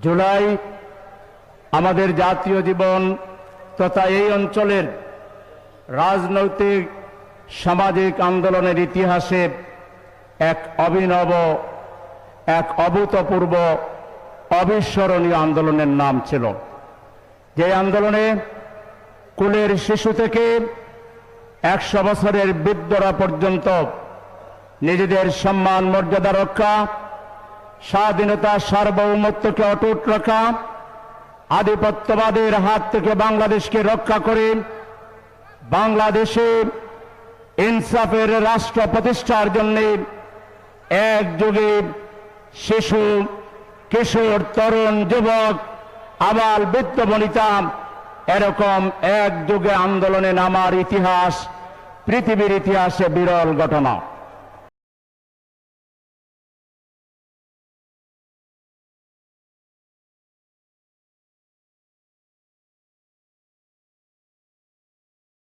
জুলাই আমাদের জাতীয় জীবন তথা এই অঞ্চলের রাজনৈতিক সামাজিক আন্দোলনের ইতিহাসে এক অভিনব, এক অভূতপূর্ব, অবিস্মরণীয় আন্দোলনের নাম ছিল। যে আন্দোলনে কুলের শিশু থেকে 100 বছরের বৃদ্ধরা পর্যন্ত নিজেদের সম্মান মর্যাদা রক্ষা, স্বাধীনতা সার্বভৌমত্বকে অটুট রাখা, আধিপত্যবাদের হাত থেকে বাংলাদেশকে রক্ষা করে বাংলাদেশে ইনসাফের রাষ্ট্র প্রতিষ্ঠার জন্য একযোগে শিশু, কিশোর, তরুণ, যুবক, আবাল, বৃদ্ধ, বনিতা এরকম একযোগে আন্দোলনে নামার ইতিহাস পৃথিবীর ইতিহাসে বিরল ঘটনা।